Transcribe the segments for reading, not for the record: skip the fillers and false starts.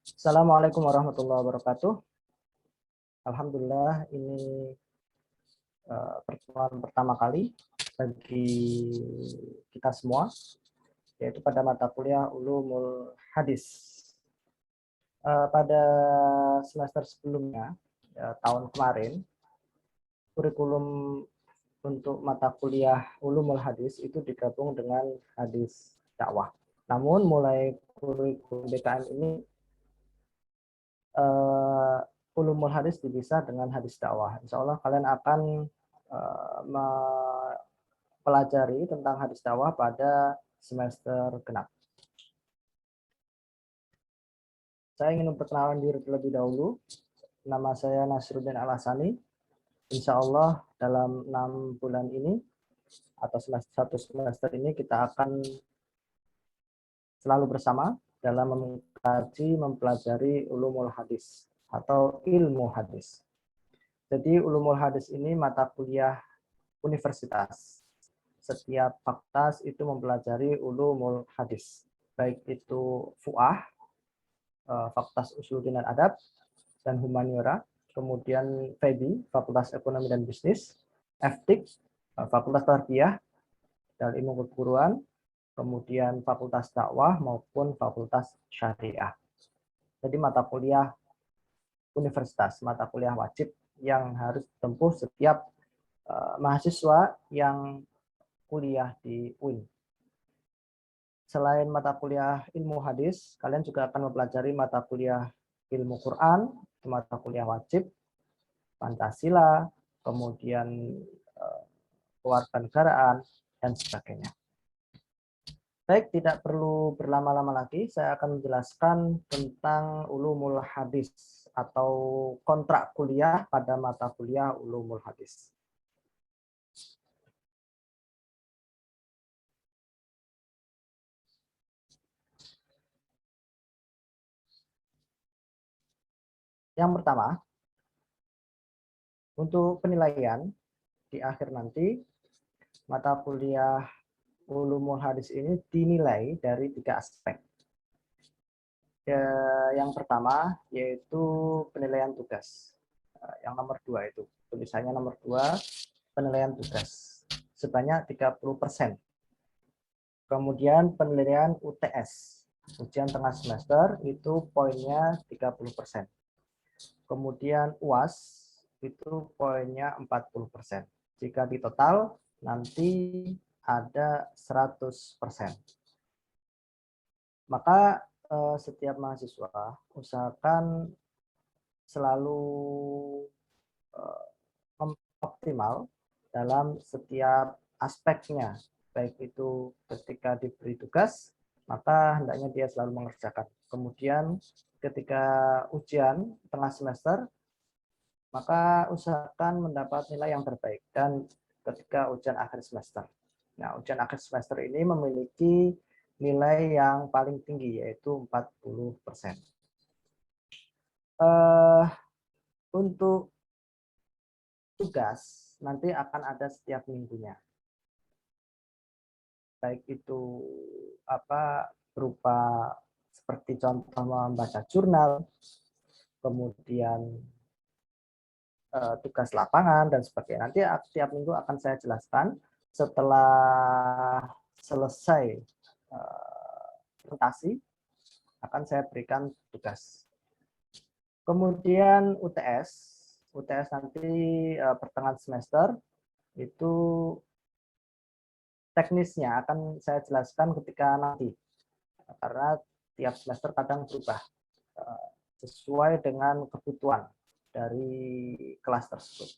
Assalamualaikum warahmatullahi wabarakatuh. Alhamdulillah ini pertemuan pertama kali bagi kita semua, yaitu pada mata kuliah Ulumul Hadis. Pada semester sebelumnya, tahun kemarin, kurikulum untuk mata kuliah Ulumul Hadis itu digabung dengan hadis dakwah. Namun mulai kurikulum BKM ini ulumul hadis dipisah dengan hadis dakwah. Insya Allah kalian akan mempelajari tentang hadis dakwah pada semester genap. Saya ingin memperkenalkan diri terlebih dahulu. Nama saya Nasruddin Al-Hasani. Insya Allah dalam 6 bulan ini atau satu semester ini kita akan selalu bersama dalam mengkaji, mempelajari ulumul hadis atau ilmu hadis. Jadi ulumul hadis ini mata kuliah universitas. Setiap fakultas itu mempelajari ulumul hadis. Baik itu FUAH, Fakultas Usuluddin dan Adab, dan Humaniora. Kemudian FEBI, Fakultas Ekonomi dan Bisnis. FTIK, Fakultas Tarbiyah dan Ilmu Keguruan. Kemudian Fakultas Dakwah maupun Fakultas Syariah. Jadi mata kuliah universitas, mata kuliah wajib yang harus ditempuh setiap mahasiswa yang kuliah di UIN. Selain mata kuliah ilmu hadis, kalian juga akan mempelajari mata kuliah ilmu Quran, mata kuliah wajib, Pancasila, kemudian kewarganegaraan, dan sebagainya. Baik, tidak perlu berlama-lama lagi, saya akan menjelaskan tentang ulumul hadis atau kontrak kuliah pada mata kuliah ulumul hadis. Yang pertama, untuk penilaian di akhir nanti, mata kuliah ulumul hadis ini dinilai dari 3 aspek. Yang pertama yaitu penilaian tugas. Yang nomor 2 itu, tulisannya nomor 2, penilaian tugas sebanyak 30%. Kemudian penilaian UTS, ujian tengah semester, itu poinnya 30%. Kemudian UAS itu poinnya 40%. Jika di total nanti ada 100%. Maka setiap mahasiswa usahakan selalu optimal dalam setiap aspeknya, baik itu ketika diberi tugas, maka hendaknya dia selalu mengerjakan. Kemudian ketika ujian tengah semester, maka usahakan mendapat nilai yang terbaik. Dan ketika ujian akhir semester. Nah, ujian akhir semester ini memiliki nilai yang paling tinggi, yaitu 40%. Untuk tugas, nanti akan ada setiap minggunya. Baik itu berupa seperti contoh membaca jurnal, kemudian tugas lapangan dan sebagainya. Nanti setiap minggu akan saya jelaskan setelah selesai presentasi, akan saya berikan tugas. Kemudian UTS nanti pertengahan semester itu teknisnya akan saya jelaskan ketika nanti, karena tiap semester kadang berubah sesuai dengan kebutuhan dari kelas tersebut.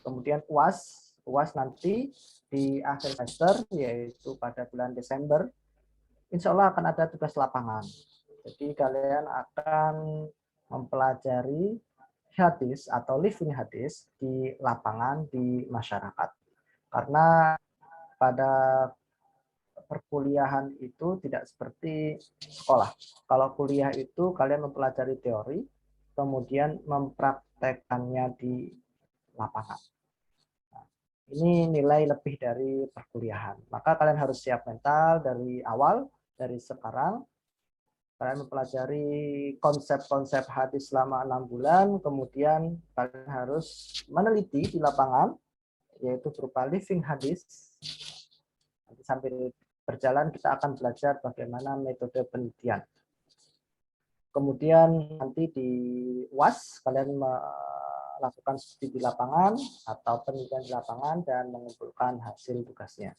Kemudian UAS nanti di akhir semester, yaitu pada bulan Desember, insya Allah akan ada tugas lapangan. Jadi kalian akan mempelajari hadis atau living hadis di lapangan, di masyarakat. Karena pada perkuliahan itu tidak seperti sekolah. Kalau kuliah itu kalian mempelajari teori, kemudian mempraktekannya di lapangan. Nah, ini nilai lebih dari perkuliahan. Maka kalian harus siap mental dari awal, dari sekarang, Kalian mempelajari konsep-konsep hadis selama 6 bulan, kemudian kalian harus meneliti di lapangan, yaitu berupa living hadis. Nanti sambil berjalan kita akan belajar bagaimana metode penelitian. Kemudian nanti di UAS kalian melakukan studi di lapangan atau penelitian di lapangan dan mengumpulkan hasil tugasnya.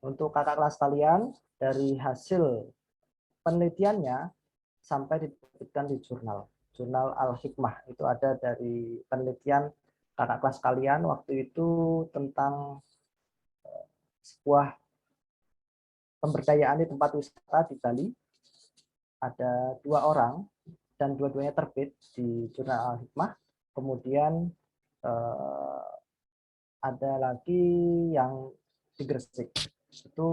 Untuk kakak kelas kalian, dari hasil penelitiannya sampai diterbitkan di jurnal Al-Hikmah. Itu ada dari penelitian kakak kelas kalian waktu itu tentang sebuah pemberdayaan di tempat wisata di Bali. Ada 2 orang dan dua-duanya terbit di jurnal Al-Hikmah. Kemudian ada lagi yang di Gresik, itu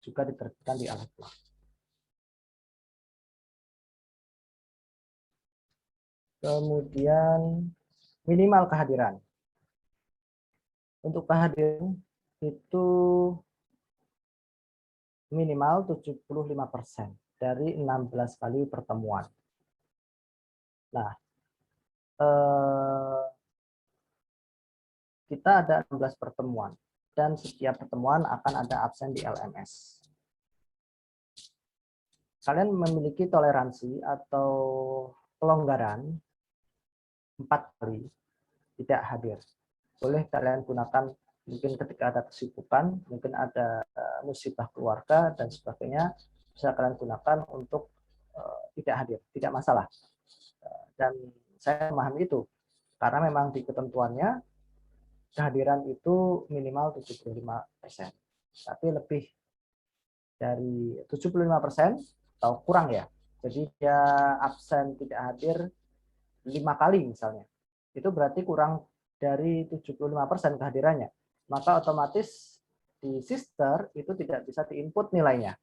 juga diterbitkan di Al-Hikmah. Kemudian minimal kehadiran. Untuk kehadiran itu minimal 75% dari 16 kali pertemuan. Nah, kita ada 16 pertemuan dan setiap pertemuan akan ada absen di LMS. Kalian memiliki toleransi atau kelonggaran 4 kali tidak hadir. Boleh kalian gunakan mungkin ketika ada kesibukan, mungkin ada musibah keluarga dan sebagainya, bisa kalian gunakan untuk tidak hadir, tidak masalah. Dan saya memahami itu karena memang di ketentuannya kehadiran itu minimal 75%. Tapi lebih dari 75% atau kurang ya. Jadi dia absen tidak hadir 5 kali misalnya. Itu berarti kurang dari 75% kehadirannya. Maka otomatis di sister itu tidak bisa diinput nilainya.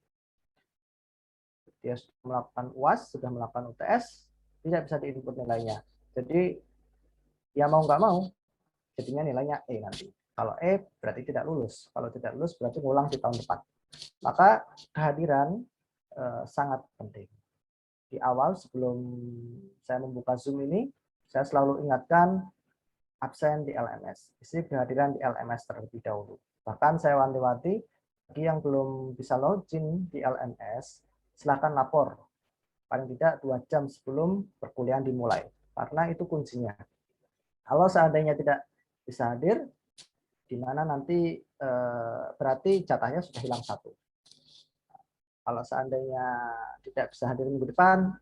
Dia sudah melakukan UAS, sudah melakukan UTS, tidak bisa diinput nilainya. Jadi ya mau nggak mau, jadinya nilainya E nanti. Kalau E berarti tidak lulus. Kalau tidak lulus berarti ngulang di tahun depan. Maka kehadiran sangat penting. Di awal sebelum saya membuka Zoom ini, saya selalu ingatkan absen di LMS. Isi kehadiran di LMS terlebih dahulu. Bahkan saya wanti-wanti, bagi yang belum bisa login di LMS, silakan lapor. Paling tidak 2 jam sebelum perkuliahan dimulai. Karena itu kuncinya. Kalau seandainya tidak bisa hadir, di mana nanti berarti jatahnya sudah hilang 1. Kalau seandainya tidak bisa hadir minggu depan,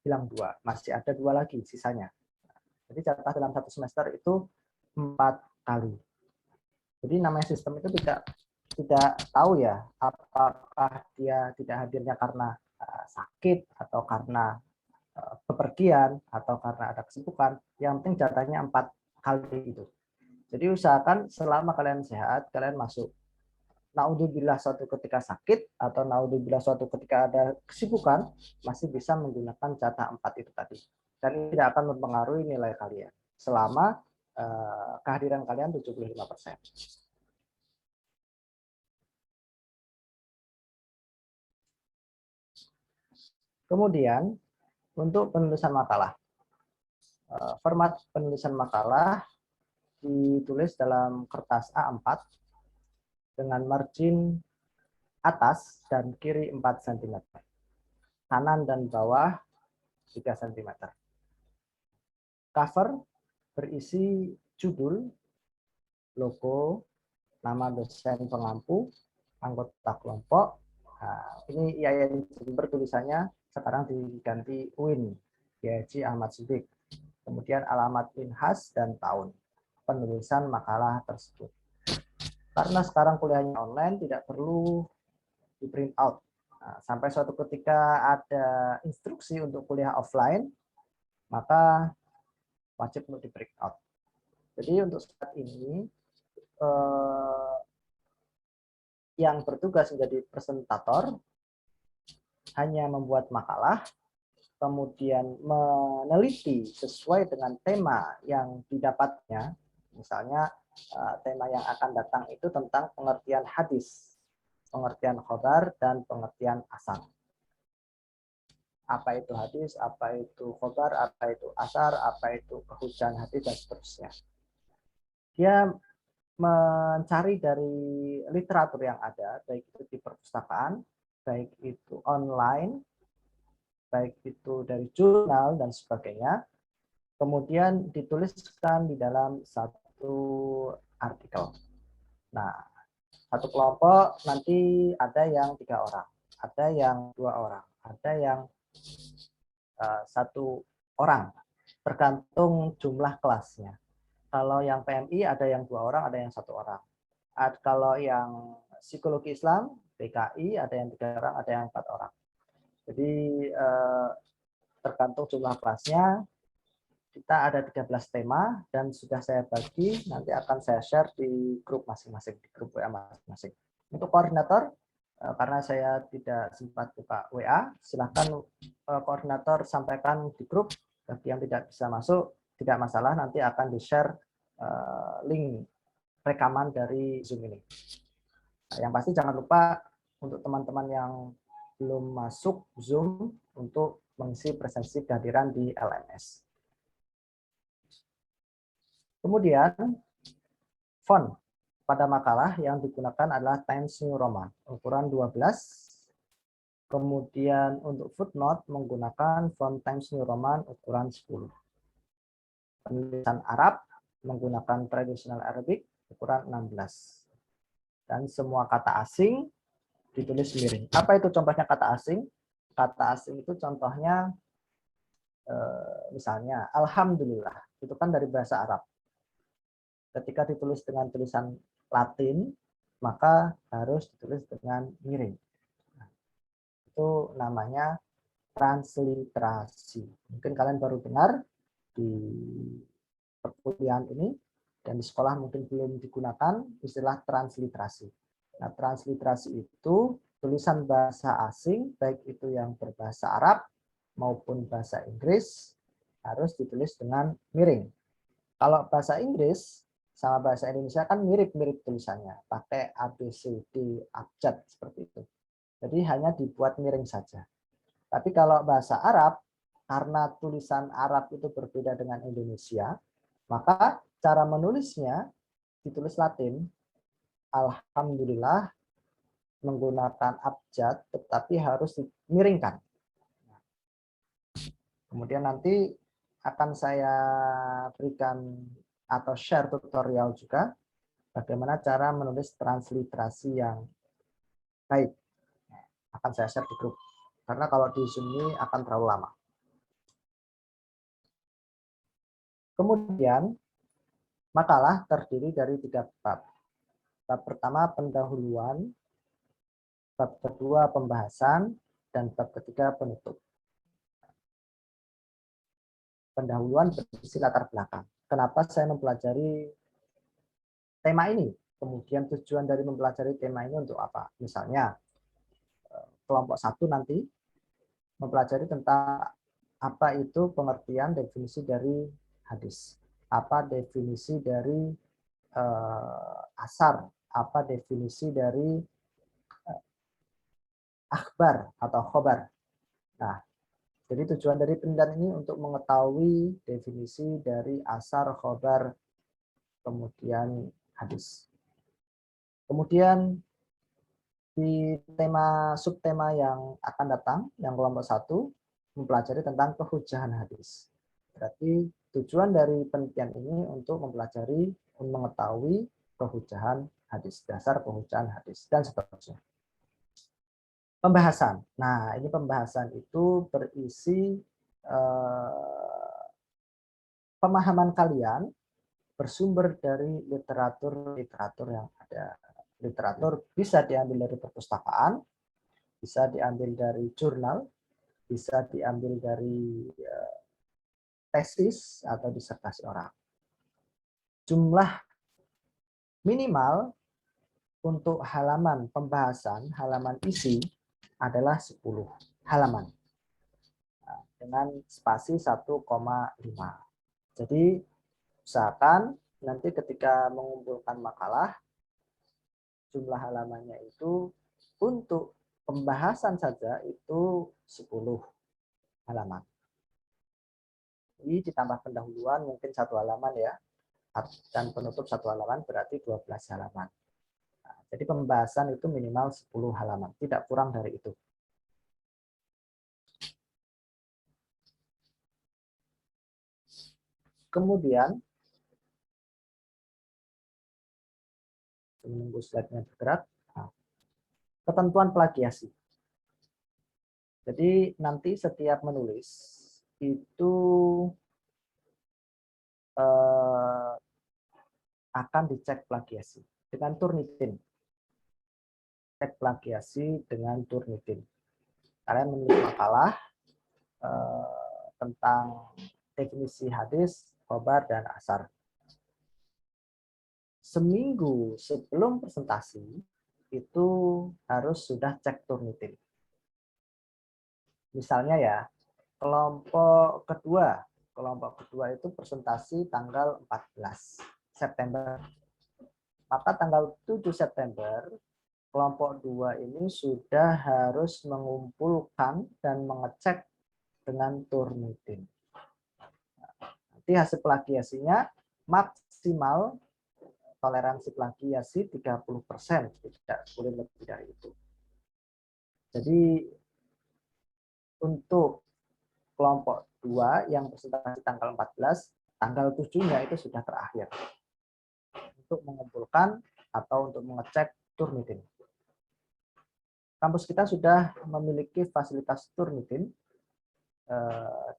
hilang 2. Masih ada 2 lagi sisanya. Jadi jatah dalam 1 semester itu 4 kali. Jadi namanya sistem itu tidak tahu ya apakah dia tidak hadirnya karena sakit atau karena bepergian atau karena ada kesibukan. Yang penting jatahnya 4 kali itu. Jadi usahakan selama kalian sehat, kalian masuk. Naudzubillah suatu ketika sakit atau naudzubillah suatu ketika ada kesibukan, masih bisa menggunakan jatah 4 itu tadi. Dan tidak akan mempengaruhi nilai kalian selama kehadiran kalian 75%. Kemudian untuk penulisan makalah. Format penulisan makalah ditulis dalam kertas A4 dengan margin atas dan kiri 4 cm. Kanan dan bawah 3 cm. Cover berisi judul, logo, nama dosen pengampu, anggota kelompok. Nah, ini IAIN Jember tulisannya sekarang diganti UIN, Haji Ahmad Siddiq. Kemudian alamat Inhas dan tahun penulisan makalah tersebut. Karena sekarang kuliahnya online, tidak perlu di print out. Nah, sampai suatu ketika ada instruksi untuk kuliah offline, maka wajib untuk di print out. Jadi untuk saat ini yang bertugas menjadi presentator hanya membuat makalah, kemudian meneliti sesuai dengan tema yang didapatnya. Misalnya tema yang akan datang itu tentang pengertian hadis, pengertian khobar, dan pengertian asar. Apa itu hadis, apa itu khobar, apa itu asar, apa itu kehujan hadis, dan seterusnya. Dia mencari dari literatur yang ada, baik itu di perpustakaan, baik itu online, baik itu dari jurnal dan sebagainya, kemudian dituliskan di dalam satu artikel. Nah, satu kelompok nanti ada yang 3 orang, ada yang 2 orang, ada yang 1 orang, tergantung jumlah kelasnya. Kalau yang PMI ada yang 2 orang, ada yang 1 orang. Kalau yang psikologi Islam, PKI ada yang 3 orang, ada yang 4 orang. Jadi tergantung jumlah kelasnya. Kita ada 13 tema dan sudah saya bagi, nanti akan saya share di grup masing-masing, di grup WA masing-masing. Untuk koordinator, karena saya tidak sempat buka WA, silahkan koordinator sampaikan di grup. Bagi yang tidak bisa masuk, tidak masalah, nanti akan di-share link rekaman dari Zoom ini. Nah, yang pasti jangan lupa untuk teman-teman yang belum masuk Zoom untuk mengisi presensi kehadiran di LMS. Kemudian font pada makalah yang digunakan adalah Times New Roman ukuran 12. Kemudian untuk footnote menggunakan font Times New Roman ukuran 10. Penulisan Arab menggunakan Traditional Arabic ukuran 16. Dan semua kata asing ditulis miring. Apa itu contohnya kata asing? Kata asing itu contohnya misalnya Alhamdulillah, itu kan dari bahasa Arab. Ketika ditulis dengan tulisan Latin, maka harus ditulis dengan miring. Itu namanya transliterasi. Mungkin kalian baru dengar di perkuliahan ini, dan di sekolah mungkin belum digunakan istilah transliterasi. Nah, transliterasi itu tulisan bahasa asing, baik itu yang berbahasa Arab maupun bahasa Inggris, harus ditulis dengan miring. Kalau bahasa Inggris sama bahasa Indonesia kan mirip-mirip tulisannya, pakai ABCD, abjad seperti itu. Jadi hanya dibuat miring saja. Tapi kalau bahasa Arab, karena tulisan Arab itu berbeda dengan Indonesia, maka cara menulisnya ditulis Latin. Alhamdulillah menggunakan abjad, tetapi harus dimiringkan. Kemudian nanti akan saya berikan atau share tutorial juga bagaimana cara menulis transliterasi yang baik. Akan saya share di grup. Karena kalau di Zoom ini akan terlalu lama. Kemudian, makalah terdiri dari 3 bab. Bab pertama pendahuluan, bab kedua pembahasan, dan bab ketiga penutup. Pendahuluan berisi latar belakang. Kenapa saya mempelajari tema ini? Kemudian tujuan dari mempelajari tema ini untuk apa? Misalnya, kelompok 1 nanti mempelajari tentang apa itu pengertian definisi dari hadis. Apa definisi dari asar, apa definisi dari akhbar atau khobar. Nah, jadi tujuan dari penelitian ini untuk mengetahui definisi dari asar, khobar, kemudian hadis. Kemudian di subtema yang akan datang, yang kelompok 1, mempelajari tentang kehujahan hadis. Berarti tujuan dari penelitian ini untuk mempelajari, mengetahui kehujahan hadis, dasar kehujahan hadis, dan seterusnya. Pembahasan. Nah, ini pembahasan itu berisi pemahaman kalian bersumber dari literatur yang ada. Literatur bisa diambil dari perpustakaan, bisa diambil dari jurnal, bisa diambil dari tesis atau disertasi orang. Jumlah minimal untuk halaman pembahasan, halaman isi adalah 10 halaman dengan spasi 1,5. Jadi usahakan nanti ketika mengumpulkan makalah, jumlah halamannya itu untuk pembahasan saja itu 10. halaman. Ini ditambah pendahuluan mungkin 1 halaman ya, dan penutup 1 halaman berarti 12 halaman. Nah, jadi pembahasan itu minimal 10 halaman, tidak kurang dari itu. Kemudian, menunggu slide-nya bergerak, nah, ketentuan plagiasi. Jadi nanti setiap menulis itu akan dicek plagiasi dengan Turnitin. Cek plagiasi dengan Turnitin. Kalian menulis makalah tentang definisi hadis, khobar, dan asar. Seminggu sebelum presentasi itu harus sudah cek Turnitin. Misalnya ya, kelompok kedua itu presentasi tanggal 14 September. Maka tanggal 7 September, kelompok 2 ini sudah harus mengumpulkan dan mengecek dengan Turnitin. Nanti hasil plagiasinya maksimal toleransi plagiasi 30%, tidak boleh lebih dari itu. Jadi untuk kelompok 2 yang presentasi tanggal 14, tanggal 7-nya itu sudah terakhir untuk mengumpulkan atau untuk mengecek Turnitin. Kampus kita sudah memiliki fasilitas Turnitin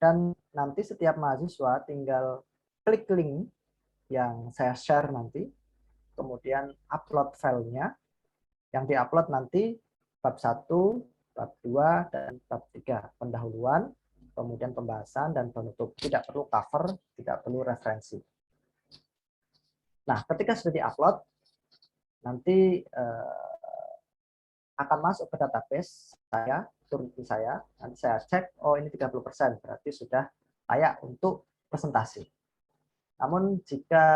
dan nanti setiap mahasiswa tinggal klik link yang saya share nanti, kemudian upload filenya, yang diupload nanti bab 1, bab 2, dan bab 3, pendahuluan, kemudian pembahasan, dan penutup. Tidak perlu cover, tidak perlu referensi. Nah, ketika sudah diupload, nanti akan masuk ke database saya, Turnitin saya, nanti saya cek, oh ini 30%, berarti sudah layak untuk presentasi. Namun jika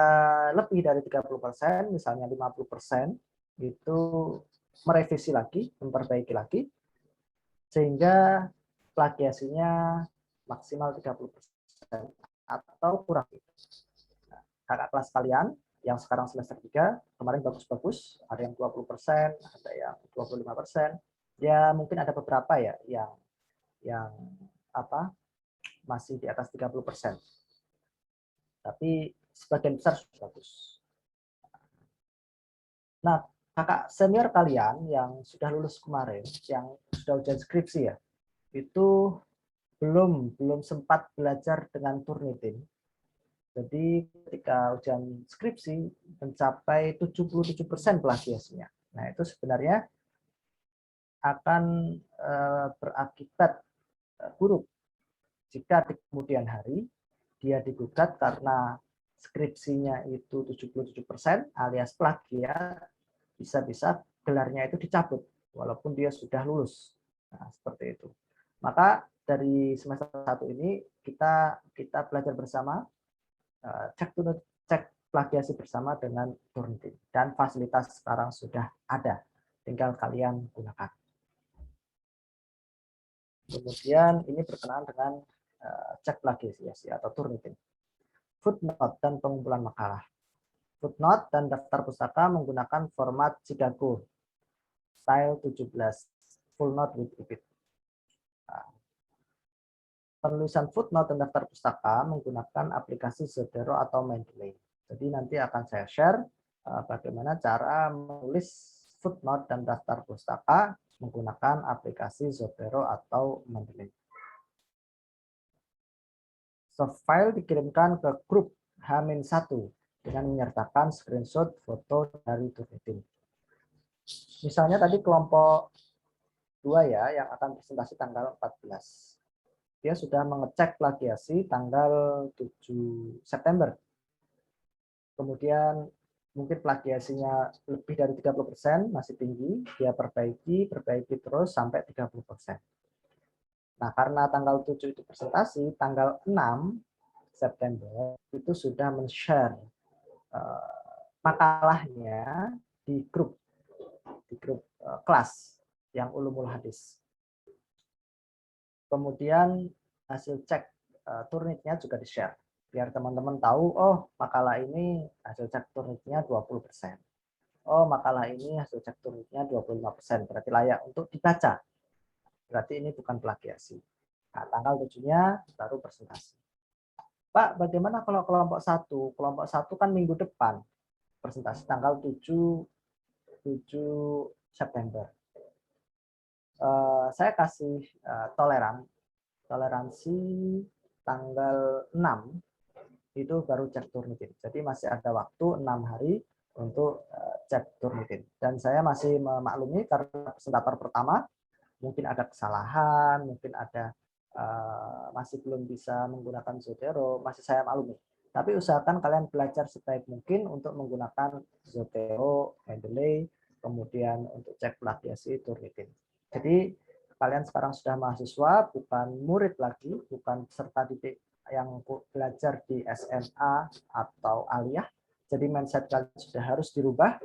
lebih dari 30%, misalnya 50%, itu merevisi lagi, memperbaiki lagi, sehingga plagiasinya maksimal 30% atau kurang. Nah, kakak kelas kalian yang sekarang semester 3, kemarin bagus-bagus, ada yang 20%, ada yang 25%, ya mungkin ada beberapa ya yang masih di atas 30%. Tapi sebagian besar sudah bagus. Nah, kakak senior kalian yang sudah lulus kemarin, yang sudah ujian skripsi ya, itu belum sempat belajar dengan Turnitin. Jadi ketika ujian skripsi mencapai 77% plagiasinya. Nah, itu sebenarnya akan berakibat buruk jika di kemudian hari dia digugat karena skripsinya itu 77% alias plagiat, bisa-bisa gelarnya itu dicabut walaupun dia sudah lulus. Nah, seperti itu. Maka dari semester 1 ini kita belajar bersama, cek plagiasi bersama dengan Turnitin, dan fasilitas sekarang sudah ada, tinggal kalian gunakan. Kemudian ini berkenaan dengan cek plagiasi atau Turnitin. Footnote dan pengumpulan makalah. Footnote dan daftar pustaka menggunakan format Chicago style 17, full note with repeat. Penulisan footnote dan daftar pustaka menggunakan aplikasi Zotero atau Mendeley. Jadi nanti akan saya share bagaimana cara menulis footnote dan daftar pustaka menggunakan aplikasi Zotero atau Mendeley. Soft file dikirimkan ke grup H-1 dengan menyertakan screenshot foto dari Turnitin. Misalnya tadi kelompok 2 ya, yang akan presentasi tanggal 14. Dia sudah mengecek plagiasi tanggal 7 September. Kemudian mungkin plagiasinya lebih dari 30%, masih tinggi, dia perbaiki terus sampai 30%. Nah, karena tanggal 7 itu presentasi, tanggal 6 September itu sudah men-share makalahnya di grup kelas yang ulumul hadis. Kemudian hasil cek Turnitin-nya juga di-share. Biar teman-teman tahu, oh makalah ini hasil cek Turnitin-nya 20%. Oh makalah ini hasil cek Turnitin-nya 25%. Berarti layak untuk dibaca. Berarti ini bukan plagiasi. Nah, tanggal 7-nya baru presentasi. Pak, bagaimana kalau kelompok 1? Kelompok 1 kan minggu depan. Presentasi tanggal 7 September. Saya kasih toleransi tanggal 6 itu baru cek Turnitin. Jadi masih ada waktu 6 hari untuk cek Turnitin. Dan saya masih memaklumi karena presentator pertama mungkin ada kesalahan, mungkin ada masih belum bisa menggunakan Zotero, masih saya maklumi. Tapi usahakan kalian belajar sebaik mungkin untuk menggunakan Zotero, Mendeley, kemudian untuk cek plagiasi Turnitin. Jadi kalian sekarang sudah mahasiswa, bukan murid lagi, bukan peserta didik yang belajar di SMA atau aliyah. Jadi mindset kalian sudah harus dirubah.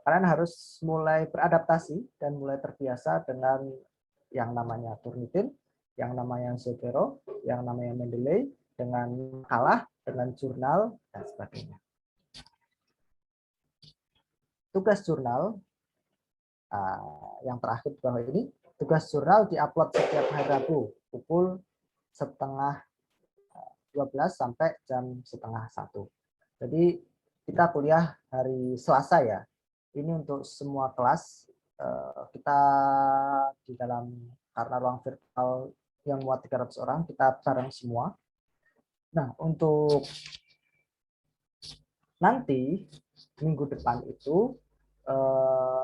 Kalian harus mulai beradaptasi dan mulai terbiasa dengan yang namanya Turnitin, yang namanya Zotero, yang namanya Mendeley, dengan makalah, dengan jurnal, dan sebagainya. Tugas jurnal, yang terakhir di bawah ini, tugas jurnal diupload setiap hari Rabu, pukul setengah 12 sampai jam setengah 1. Jadi kita kuliah hari Selasa ya. Ini untuk semua kelas. Kita di dalam, karena ruang virtual yang muat 300 orang, kita bareng semua. Nah, untuk nanti minggu depan itu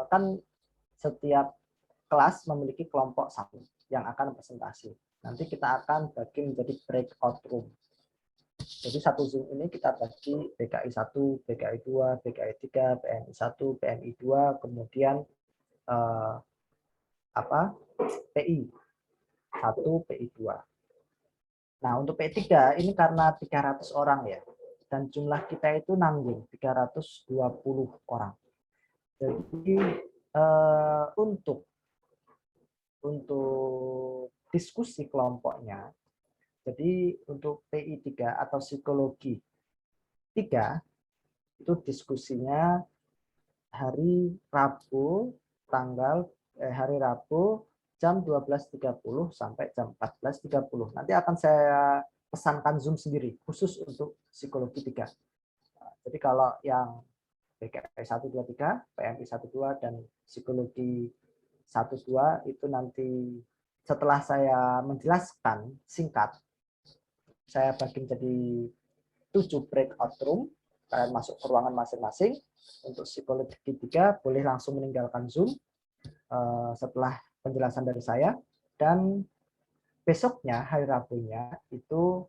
kan setiap kelas memiliki kelompok satu yang akan presentasi. Nanti kita akan bagi menjadi breakout room. Jadi satu Zoom ini kita bagi BKI 1, BKI 2, BKI 3, PMI 1, PMI 2, kemudian PI 1, PI 2. Nah, untuk PI 3 ini karena 300 orang ya. Dan jumlah kita itu nanggung 320 orang. Jadi untuk diskusi kelompoknya, jadi untuk PI 3 atau psikologi 3 itu diskusinya hari Rabu jam 12.30 sampai jam 14.30. Nanti akan saya pesankan Zoom sendiri khusus untuk psikologi 3. Jadi kalau yang BKI 123, PMI 12 dan psikologi 12 itu nanti setelah saya menjelaskan singkat, saya bagi menjadi 7 breakout room. Kalian masuk ke ruangan masing-masing. Untuk psikologi 3 boleh langsung meninggalkan Zoom setelah penjelasan dari saya. Dan besoknya, hari Rabunya, itu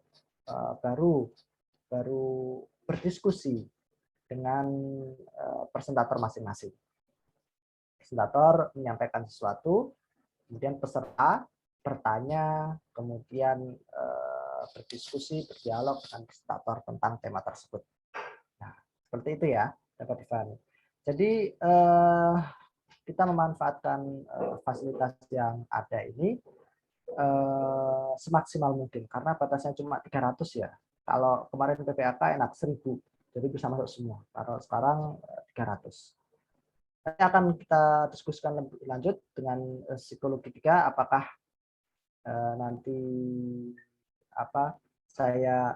baru berdiskusi dengan presentator masing-masing. Presentator menyampaikan sesuatu, kemudian peserta bertanya, kemudian berdiskusi, berdialog dengan presentator tentang tema tersebut. Nah, seperti itu ya, dapat dipahami. Jadi kita memanfaatkan fasilitas yang ada ini semaksimal mungkin, karena batasnya cuma 300 ya. Kalau kemarin PPAK enak 1000, jadi bisa masuk semua. Kalau sekarang 300. Nanti akan kita diskusikan lebih lanjut dengan psikologi 3, apakah nanti saya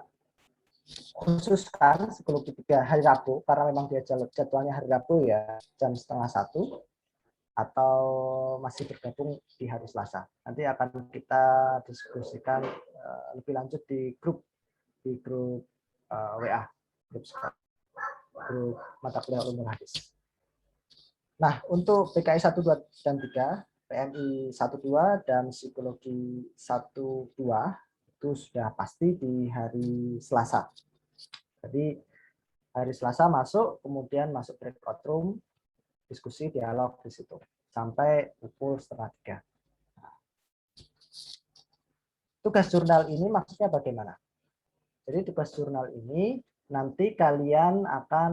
khususkan psikologi 3 hari Rabu, karena memang dia jadwalnya hari Rabu ya, jam setengah 1, atau masih bergabung di hari Selasa. Nanti akan kita diskusikan lebih lanjut di grup WA, grup mata kuliah ulumul hadis. Nah, untuk PKI 1, 2, dan 3, PMI 1, 2, dan psikologi 1, 2, itu sudah pasti di hari Selasa. Jadi hari Selasa masuk, kemudian masuk breakout room, diskusi, dialog di situ. Sampai pukul 2:30. Nah, tugas jurnal ini maksudnya bagaimana? Jadi tugas jurnal ini nanti kalian akan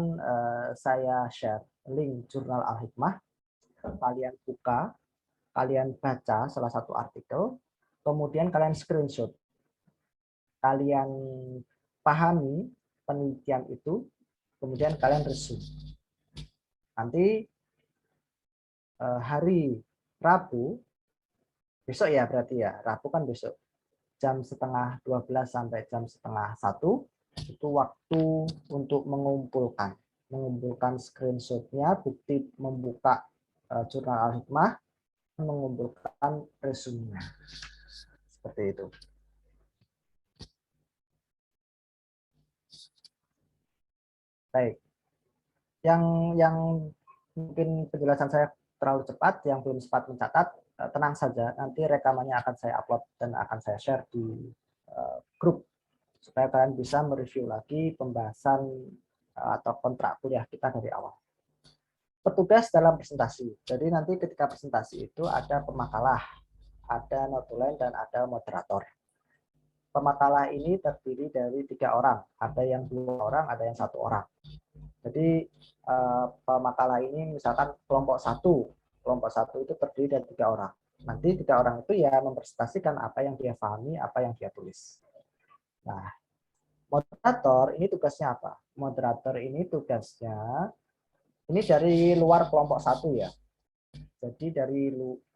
saya share link jurnal Al-Hikmah, kalian buka, kalian baca salah satu artikel, kemudian kalian screenshot. Kalian pahami penelitian itu, kemudian kalian resume. Nanti hari Rabu, besok ya berarti ya, Rabu kan besok, jam setengah 12 sampai jam setengah 1, itu waktu untuk mengumpulkan screenshotnya, bukti membuka jurnal Al-Hikmah, mengumpulkan resume-nya. Seperti itu. Baik. Yang mungkin penjelasan saya terlalu cepat, yang belum sempat mencatat, tenang saja, nanti rekamannya akan saya upload dan akan saya share di grup supaya kalian bisa mereview lagi pembahasan atau kontrak kuliah kita dari awal. Petugas dalam presentasi. Jadi nanti ketika presentasi itu ada pemakalah, ada notulen, dan ada moderator. Pemakalah ini terdiri dari 3 orang, ada yang 2 orang, ada yang 1 orang. Jadi pemakalah ini misalkan kelompok 1 itu terdiri dari 3 orang. Nanti 3 orang itu ya mempresentasikan apa yang dia pahami, apa yang dia tulis. Nah, moderator ini tugasnya apa? Moderator ini tugasnya, ini dari luar kelompok 1 ya. Jadi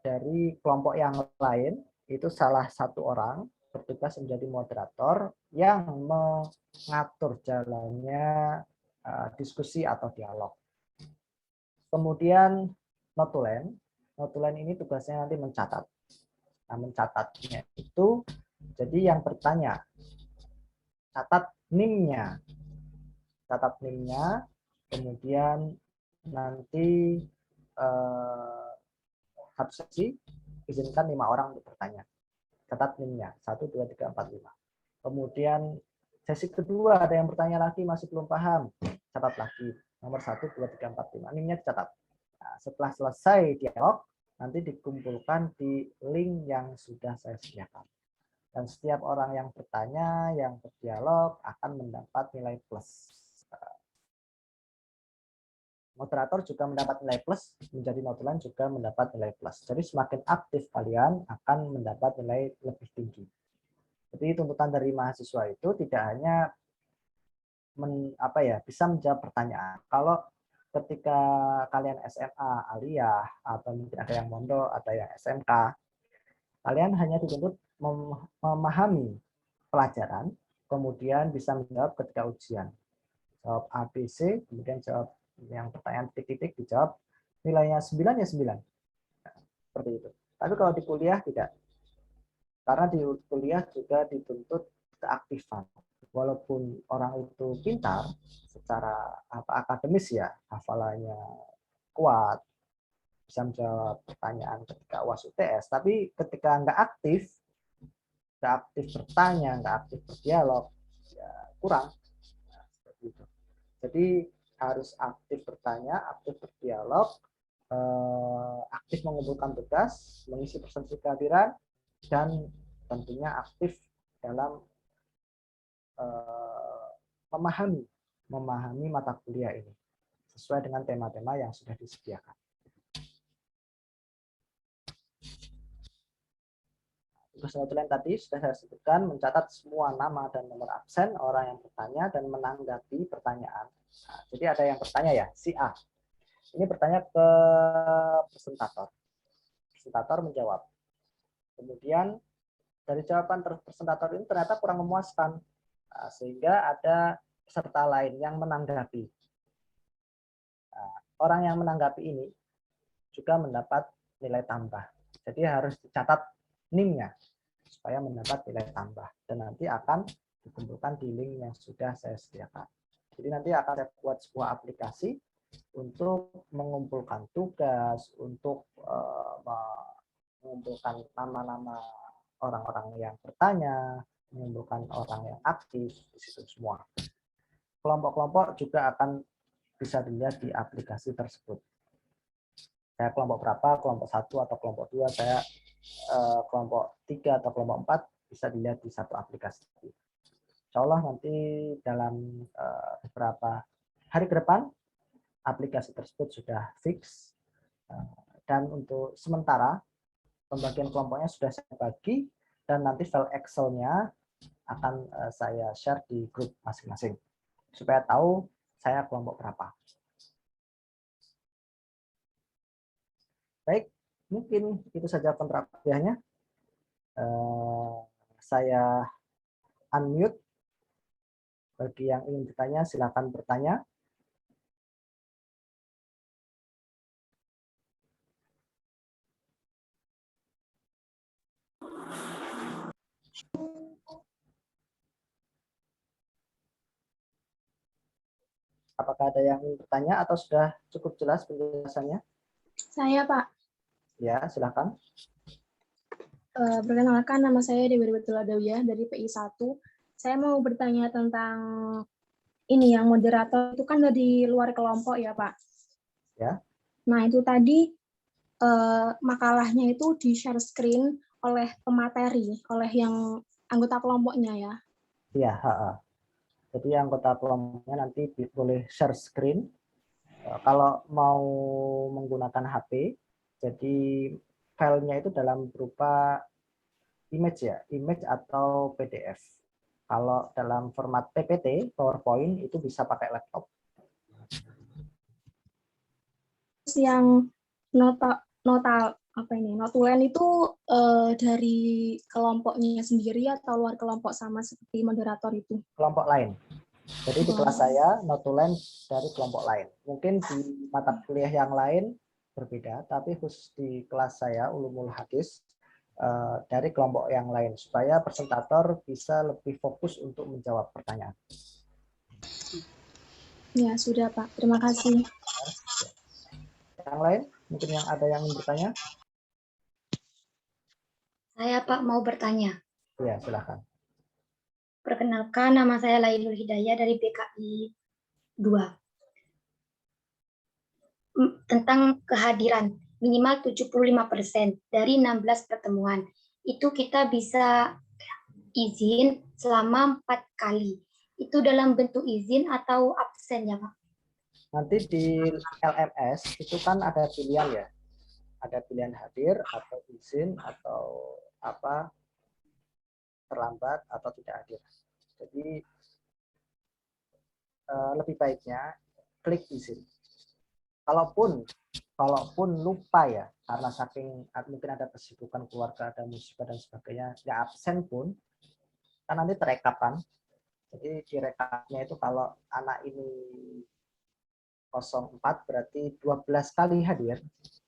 dari kelompok yang lain itu salah 1 orang bertugas menjadi moderator yang mengatur jalannya diskusi atau dialog. Kemudian notulen ini tugasnya nanti mencatat. Nah, mencatatnya itu jadi yang bertanya, catat NIM-nya, kemudian nanti satu sesi izinkan 5 orang untuk bertanya. Catat NIM-nya 1, 2, 3, 4, 5. Kemudian sesi kedua ada yang bertanya lagi masih belum paham, catat lagi nomor 1, 2, 3, 4, 5. NIM-nya dicatat. Nah, setelah selesai dialog, nanti dikumpulkan di link yang sudah saya sediakan. Dan setiap orang yang bertanya, yang berdialog akan mendapat nilai plus. Moderator juga mendapat nilai plus, menjadi notulen juga mendapat nilai plus. Jadi semakin aktif kalian akan mendapat nilai lebih tinggi. Jadi tuntutan dari mahasiswa itu tidak hanya bisa menjawab pertanyaan. Kalau ketika kalian SMA, aliyah, atau mungkin ada yang mondok, ada yang SMK, kalian hanya dituntut memahami pelajaran, kemudian bisa menjawab ketika ujian. Jawab A, B, C, kemudian jawab yang pertanyaan titik-titik, dijawab nilainya 9 ya 9. Seperti itu. Tapi kalau di kuliah tidak. Karena di kuliah juga dituntut keaktifan. Walaupun orang itu pintar secara akademis ya, hafalannya kuat, bisa menjawab pertanyaan ketika UAS UTS, tapi ketika nggak aktif bertanya, nggak aktif berdialog, ya kurang. Nah, seperti itu. Jadi harus aktif bertanya, aktif berdialog, aktif mengumpulkan tugas, mengisi presentasi kehadiran, dan tentunya aktif dalam memahami mata kuliah ini sesuai dengan tema-tema yang sudah disediakan. Tugas notulen tadi sudah saya sebutkan, mencatat semua nama dan nomor absen orang yang bertanya dan menanggapi pertanyaan. Nah, jadi ada yang bertanya ya, si A. Ini bertanya ke presentator. Presentator menjawab. Kemudian dari jawaban presentator ini ternyata kurang memuaskan, nah, sehingga ada peserta lain yang menanggapi. Nah, orang yang menanggapi ini juga mendapat nilai tambah. Jadi harus dicatat NIM-nya supaya mendapat nilai tambah, dan nanti akan dikumpulkan di link yang sudah saya sediakan. Jadi nanti akan saya buat sebuah aplikasi untuk mengumpulkan tugas, untuk mengumpulkan nama-nama orang-orang yang bertanya, mengumpulkan orang yang aktif di situ semua. Kelompok-kelompok juga akan bisa dilihat di aplikasi tersebut. Saya kelompok berapa, kelompok 1 atau kelompok 2, saya kelompok 3 atau kelompok 4 bisa dilihat di satu aplikasi. Insya Allah nanti dalam beberapa hari ke depan aplikasi tersebut sudah fix, dan untuk sementara pembagian kelompoknya sudah saya bagi dan nanti file Excel-nya akan saya share di grup masing-masing supaya tahu saya kelompok berapa. Baik, mungkin itu saja penerapannya. Saya unmute. Bagi yang ingin bertanya, silakan bertanya. Apakah ada yang ingin bertanya atau sudah cukup jelas penjelasannya? Saya, Pak. Ya, silakan. Perkenalkan, nama saya Dewi Betul Adawiyah dari PI 1. Saya mau bertanya tentang ini yang moderator itu kan dari luar kelompok ya, Pak? Ya. Nah, itu tadi makalahnya itu di-share screen oleh pemateri, oleh yang anggota kelompoknya ya? Iya, jadi anggota kelompoknya nanti boleh share screen. Kalau mau menggunakan HP, jadi filenya itu dalam berupa image ya, image atau PDF. Kalau dalam format PPT, PowerPoint itu bisa pakai laptop. Terus yang notulen itu dari kelompoknya sendiri atau luar kelompok sama seperti moderator itu? Kelompok lain. Jadi di kelas saya notulen dari kelompok lain. Mungkin di mata kuliah yang lain berbeda, tapi khusus di kelas saya Ulumul Hadis dari kelompok yang lain supaya presentator bisa lebih fokus untuk menjawab pertanyaan. Ya, sudah Pak. Terima kasih. Yang lain, mungkin yang ada yang ingin bertanya? Saya Pak mau bertanya. Ya, silakan. Perkenalkan, nama saya Lailul Hidayah dari PKI 2. Tentang kehadiran minimal 75% dari 16 pertemuan. Itu kita bisa izin selama 4 kali. Itu dalam bentuk izin atau absen ya Pak? Nanti di LMS itu kan ada pilihan ya. Ada pilihan hadir atau izin atau apa, terlambat atau tidak hadir. Jadi lebih baiknya klik izin. Kalaupun lupa ya, karena saking mungkin ada kesibukan keluarga, ada musibah dan sebagainya, ya absen pun, kan nanti terekap kan. Jadi direkapnya itu kalau anak ini 04 berarti 12 kali hadir,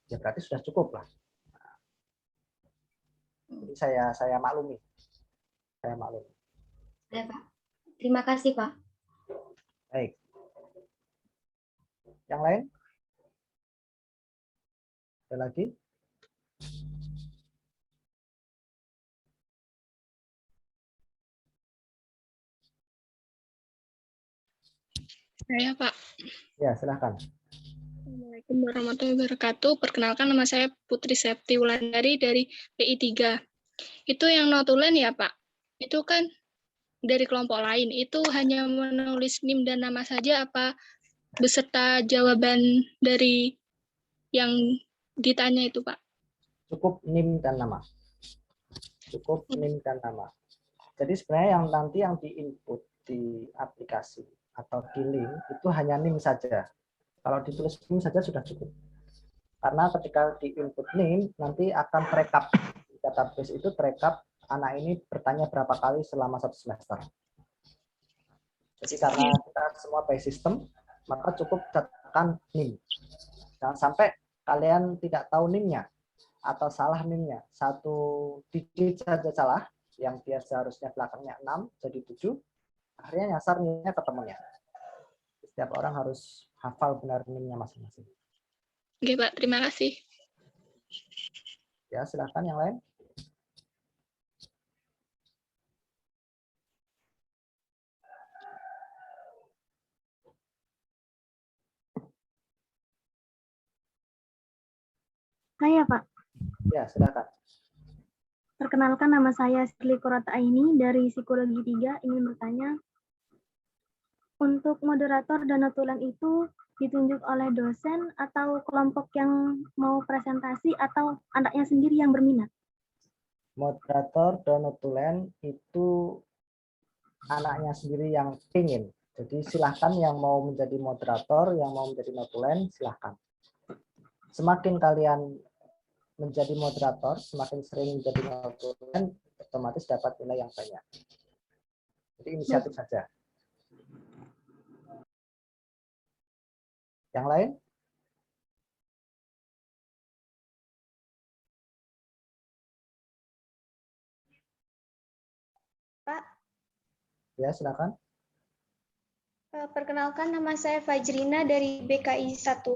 ya berarti sudah cukup lah. Jadi saya maklumi. Saya maklumi. Ya Pak. Terima kasih Pak. Baik. Yang lain? Ada lagi? Saya Pak. Ya, silahkan. Assalamualaikum warahmatullahi wabarakatuh. Perkenalkan nama saya Putri Septi Wulandari dari PI 3. Itu yang notulen ya Pak? Itu kan dari kelompok lain. Itu hanya menulis NIM dan nama saja apa beserta jawaban dari yang ditanya itu Pak? Cukup NIM dan nama. Cukup NIM dan nama. Jadi sebenarnya yang nanti yang diinput di aplikasi atau di link itu hanya NIM saja. Kalau ditulis NIM saja sudah cukup. Karena ketika diinput NIM nanti akan terekap di database itu, terekap anak ini bertanya berapa kali selama 1 semester. Jadi karena kita semua by system, maka cukup catatkan NIM. Jangan sampai kalian tidak tahu NIM-nya atau salah NIM-nya. 1 digit saja salah, yang dia seharusnya belakangnya 6 jadi 7, akhirnya nyasar NIM-nya ke temannya. Setiap orang harus hafal benar NIM-nya masing-masing. Oke Pak, terima kasih. Ya, silakan yang lain. Saya Pak. Ya, silakan. Perkenalkan, nama saya Sirli Kurata Aini dari Psikologi 3, ingin bertanya, untuk moderator dan notulen itu ditunjuk oleh dosen atau kelompok yang mau presentasi atau anaknya sendiri yang berminat? moderator dan notulen itu anaknya sendiri yang pingin. Jadi silahkan yang mau menjadi moderator, yang mau menjadi notulen, silahkan. Semakin kalian menjadi moderator, semakin sering menjadi notulen, otomatis dapat nilai yang banyak. Jadi inisiatif saja. Yang lain? Pak, Ya, silakan. perkenalkan nama saya Fajrina dari BKI 1.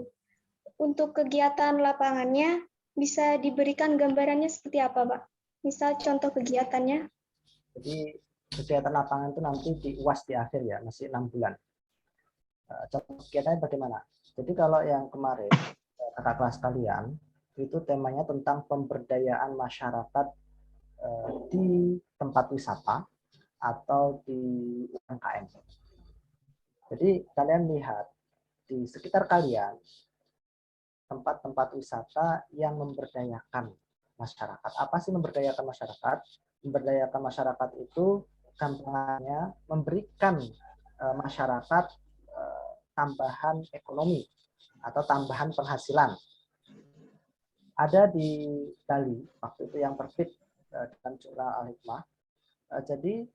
Untuk kegiatan lapangannya, bisa diberikan gambarannya seperti apa, Pak? Misal contoh kegiatannya. Jadi kegiatan lapangan itu nanti di UAS di akhir ya, masih 6 bulan. Contoh kegiatannya bagaimana? Jadi kalau yang kemarin, kakak kelas kalian, itu temanya tentang pemberdayaan masyarakat di tempat wisata atau di UMKM. Jadi kalian lihat di sekitar kalian tempat-tempat wisata yang memberdayakan masyarakat. Apa sih memberdayakan masyarakat? Memberdayakan masyarakat itu gampangannya memberikan masyarakat tambahan ekonomi atau tambahan penghasilan. Ada di Bali waktu itu yang terbit dalam jurnal Al-Hikmah. Jadi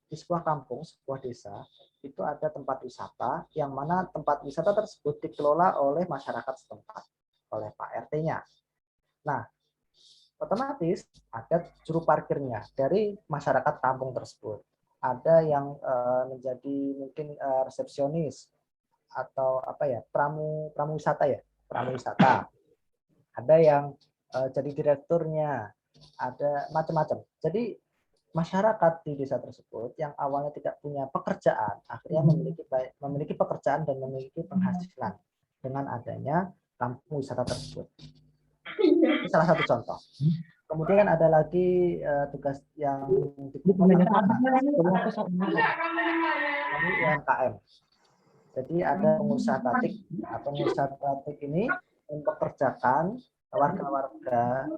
di sebuah kampung, sebuah desa, itu ada tempat wisata yang mana tempat wisata tersebut dikelola oleh masyarakat setempat, oleh Pak RT-nya. Nah, otomatis ada juru parkirnya dari masyarakat kampung tersebut. Ada yang menjadi mungkin resepsionis atau apa ya, pramu wisata ya, pramu wisata. Ada yang jadi direkturnya, ada macam-macam. Jadi masyarakat di desa tersebut yang awalnya tidak punya pekerjaan akhirnya memiliki pekerjaan dan memiliki penghasilan dengan adanya kampung wisata tersebut. Ini salah satu contoh. Kemudian ada lagi tugas yang dari UMKM. Jadi ada pengusaha batik. Nah, pengusaha batik ini mempekerjakan warga-warga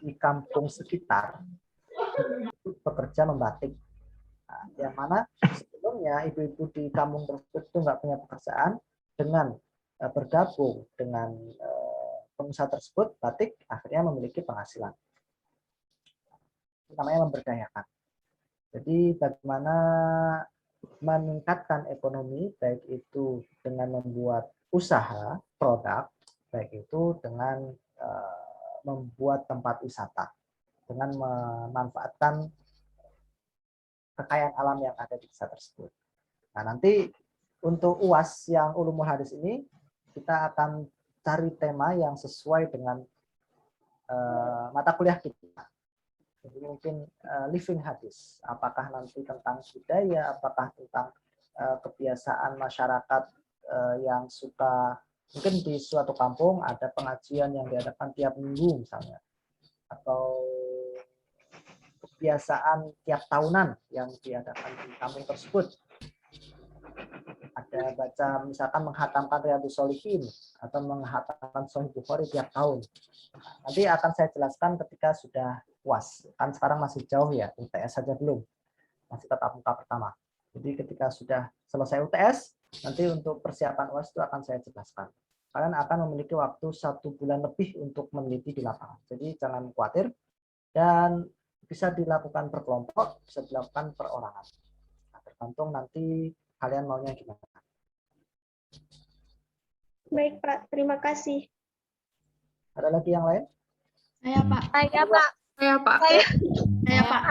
di kampung sekitar bekerja membatik. Nah, yang mana sebelumnya ibu-ibu di kampung tersebut itu nggak punya pekerjaan, dengan bergabung dengan pengusaha tersebut batik akhirnya memiliki penghasilan. Itu namanya memberdayakan. Jadi bagaimana meningkatkan ekonomi baik itu dengan membuat usaha produk, baik itu dengan membuat tempat wisata, dengan memanfaatkan kekayaan alam yang ada di desa tersebut. Nah, nanti untuk UAS yang Ulumul Hadis ini kita akan cari tema yang sesuai dengan mata kuliah kita. Jadi mungkin living hadis, apakah nanti tentang budaya, apakah tentang kebiasaan masyarakat yang suka, mungkin di suatu kampung ada pengajian yang diadakan tiap minggu misalnya, atau kebiasaan tiap tahunan yang diadakan di kampung tersebut. Ada baca misalkan menghatamkan Riyadhus Shalihin atau menghatamkan Sahih Bukhari tiap tahun. Nanti akan saya jelaskan ketika sudah UAS. Kan sekarang masih jauh ya, UTS saja belum. Masih tatap muka pertama. Jadi ketika sudah selesai UTS, nanti untuk persiapan UAS itu akan saya jelaskan. Kalian akan memiliki waktu 1 bulan lebih untuk meneliti di lapangan. Jadi jangan khawatir, dan bisa dilakukan per kelompok, bisa dilakukan per orangan. Nah, tergantung nanti kalian maunya gimana. Baik, Pak. Terima kasih. Ada lagi yang lain? Saya Pak. Saya Pak. Saya Pak. Saya Pak.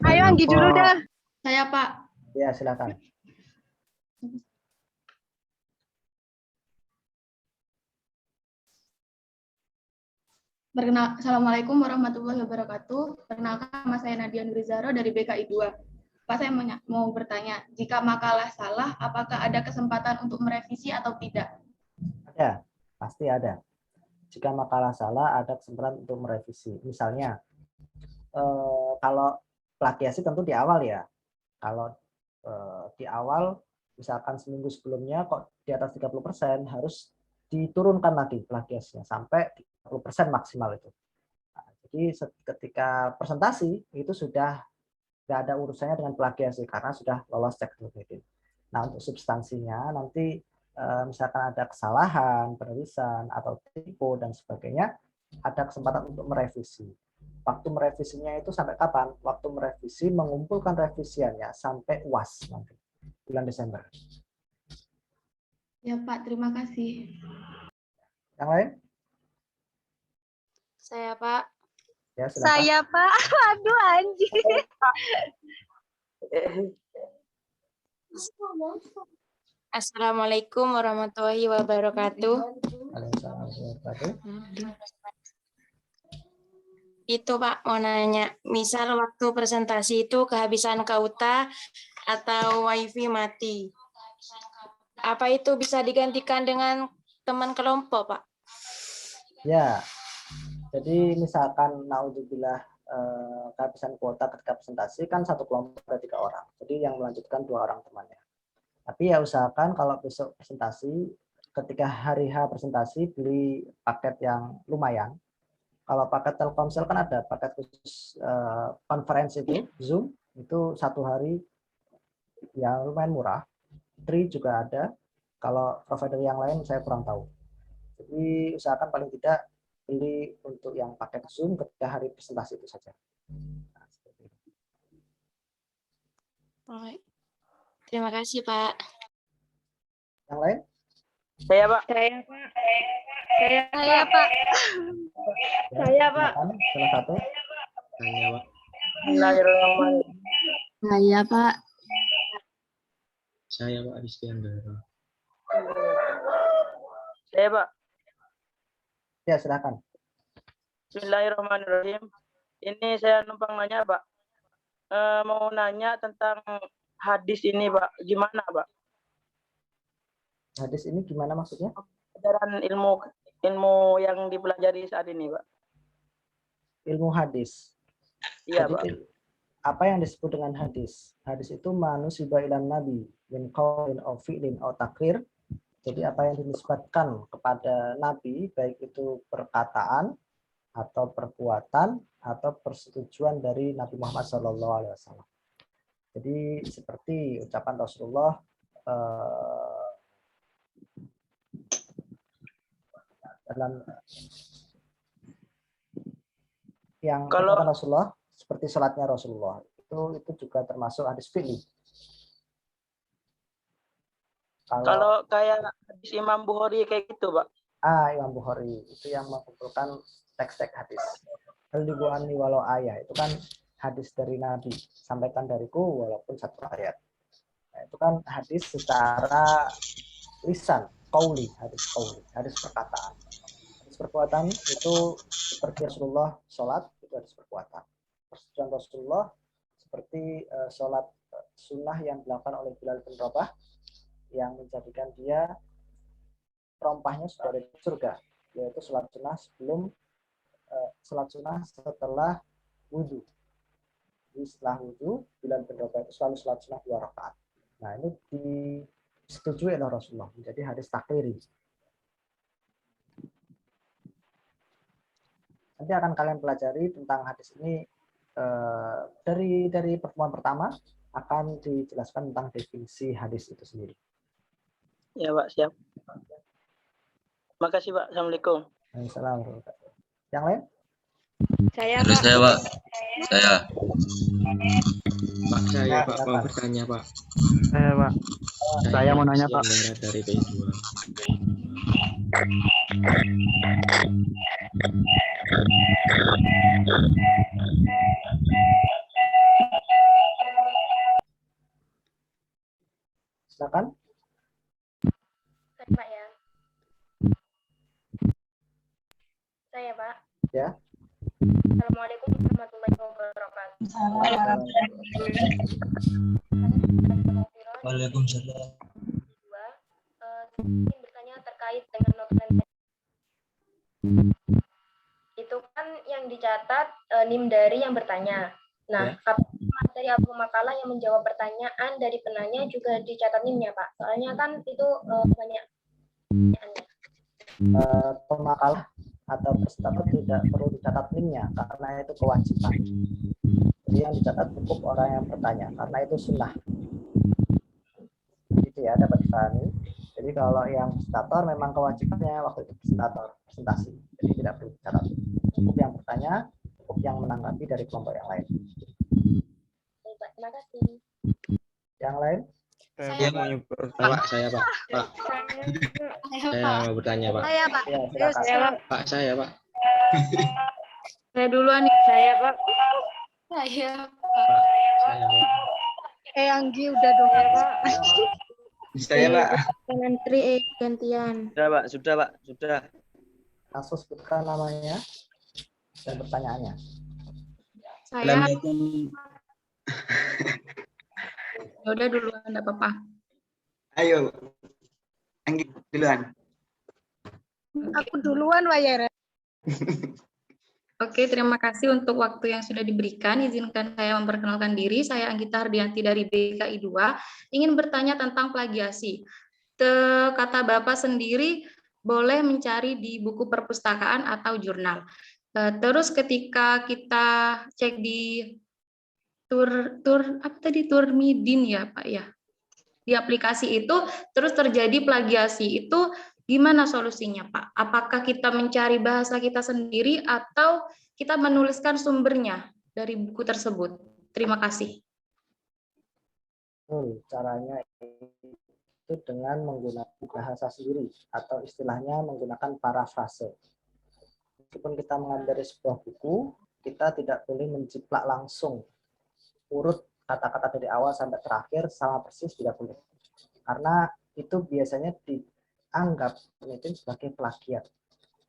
Ayo Anggi dulu dah. Saya Pak. Ya, silakan. Assalamualaikum warahmatullahi wabarakatuh. Perkenalkan, nama saya Nadia Nurizaro dari BKI 2. Pak, saya mau bertanya, jika makalah salah, apakah ada kesempatan untuk merevisi atau tidak? Ada, pasti ada. Jika makalah salah, ada kesempatan untuk merevisi. Misalnya, kalau plagiasi tentu di awal ya. Kalau di awal, misalkan seminggu sebelumnya kok di atas 30%, harus diturunkan lagi plagiasinya sampai 30% maksimal itu. Jadi ketika presentasi itu sudah nggak ada urusannya dengan plagiasi karena sudah lolos cek editing. Nah, untuk substansinya nanti misalkan ada kesalahan penulisan atau typo dan sebagainya, ada kesempatan untuk merevisi. Waktu merevisinya itu sampai kapan? Waktu merevisi mengumpulkan revisiannya sampai UAS nanti bulan Desember. Ya Pak, terima kasih. Yang lain? Saya, Pak. Ya, silakan. Saya, Pak. Aduh, anjir. Assalamualaikum warahmatullahi wabarakatuh. Waalaikumsalam warahmatullahi wabarakatuh. Itu Pak, mau nanya, misal waktu presentasi itu kehabisan kuota atau wifi mati. Apa itu bisa digantikan dengan teman kelompok, Pak? Ya, jadi misalkan naudzubillah kehabisan kuota ketika presentasi kan satu kelompok ada 3 orang. Jadi yang melanjutkan 2 orang temannya. Tapi ya usahakan kalau besok presentasi, ketika hari H presentasi beli paket yang lumayan. Kalau paket Telkomsel kan ada paket khusus konferensi itu, Zoom, itu 1 hari yang lumayan murah. Tri juga ada. Kalau provider yang lain saya kurang tahu. Jadi usahakan paling tidak beli untuk yang paket Zoom ketika hari presentasi itu saja. Nah, seperti itu. Terima kasih, Pak. Yang lain? Saya, Pak. Saya, Pak. Saya, Pak. Ya, Saya, Pak. silakan, salah satu. Saya, Pak. Bismillahirrahmanirrahim. Saya Pak. Saya, Pak Rizky Anggara. Saya, Pak. Ya, silakan. Bismillahirrahmanirrahim. Ini saya numpang nanya, Pak. Mau nanya tentang hadis ini, Pak. Gimana, Pak? Hadis ini gimana maksudnya? Ajaran ilmu yang dipelajari saat ini, Pak. Ilmu hadis. Iya, Jadi, Pak. apa yang disebut dengan hadis? Hadis itu manusiba ilan nabi min qaulin aw fi'lin aw takrir. Jadi apa yang dinisbatkan kepada nabi baik itu perkataan atau perbuatan atau persetujuan dari Nabi Muhammad SAW. Jadi seperti ucapan Rasulullah dalam yang ucapan Rasulullah seperti sholatnya Rasulullah itu juga termasuk hadis fi'li. Kalau kayak hadis Imam Bukhari kayak gitu, Pak. Imam Bukhari itu yang mengumpulkan teks-teks hadis. Al-Libu'ani walau ayah itu kan hadis dari Nabi, sampaikan dariku walaupun 1 ayat. Nah, itu kan hadis secara lisan, qauli, hadis perkataan. Hadis perbuatan itu seperti Rasulullah sholat, itu hadis perbuatan. Persetujuan Rasulullah seperti sholat sunnah yang dilakukan oleh Bilal bin Rabah yang menjadikan dia rompahnya sudah ada di surga, yaitu sholat sunnah setelah wudhu. Jadi setelah wudhu, Bilal bin Rabah itu selalu sholat sunnah 2 rakaat. Nah, ini disetujui oleh Rasulullah menjadi hadis takriri. Nanti akan kalian pelajari tentang hadis ini dari pertemuan pertama akan dijelaskan tentang definisi hadis itu sendiri. Ya, Pak, siap. Makasih, Pak. Assalamualaikum. Waalaikumsalam. Yang lain? Saya, Terus Pak. saya, Pak. Saya. Pak, saya, Pak, mau bertanya, Pak. Saya, Pak. Saya mau nanya, Pak. Dari PI2. Silakan. Pak ya. Saya, Pak. Ya. Assalamualaikum warahmatullahi wabarakatuh. Waalaikumsalam. Ingin bertanya terkait dengan notulen. Itu kan yang dicatat NIM dari yang bertanya. Nah, materi atau makalah yang menjawab pertanyaan dari penanya juga dicatat NIM-nya, Pak. Soalnya kan itu banyak pertanyaannya. Pemakalah atau presentator tidak perlu dicatat linknya karena itu kewajiban. Jadi yang dicatat cukup orang yang bertanya karena itu sunnah. Itu ya, dapat dipahami. Jadi kalau yang presentator memang kewajibannya waktu itu presentasi, jadi tidak perlu dicatat. Cukup yang bertanya, cukup yang menanggapi dari kelompok yang lain. Terima kasih. Yang lain? Saya mau Pak, saya Pak. Saya mau bertanya Pak. Saya, Pak. Ya, silakan. Pak, saya Pak. Saya duluan nih. Saya, Pak. Saya. Saya Pak. Anggi udah dong, Pak. Saya Pak. Menteri gantian. Sudah, Pak. Sudah, Pak. Sudah. Langsung sebutkan namanya dan pertanyaannya. Saya. Assalamualaikum. Ya udah duluan, enggak apa-apa. Ayo. Anggi duluan. Aku duluan, Wayere. Oke, terima kasih untuk waktu yang sudah diberikan. Izinkan saya memperkenalkan diri. Saya Anggita Hardianti dari BKI 2. Ingin bertanya tentang plagiasi. Kata Bapak sendiri, boleh mencari di buku perpustakaan atau jurnal. Terus ketika kita cek di Turmidin ya Pak ya, di aplikasi itu terus terjadi plagiasi, itu gimana solusinya Pak? Apakah kita mencari bahasa kita sendiri atau kita menuliskan sumbernya dari buku tersebut? Terima kasih. Caranya itu dengan menggunakan bahasa sendiri atau istilahnya menggunakan parafrase. Meskipun kita mengambil dari sebuah buku, kita tidak boleh menjiplak langsung urut kata-kata dari awal sampai terakhir sama persis, tidak boleh. Karena itu biasanya dianggap penelitian sebagai plagiat.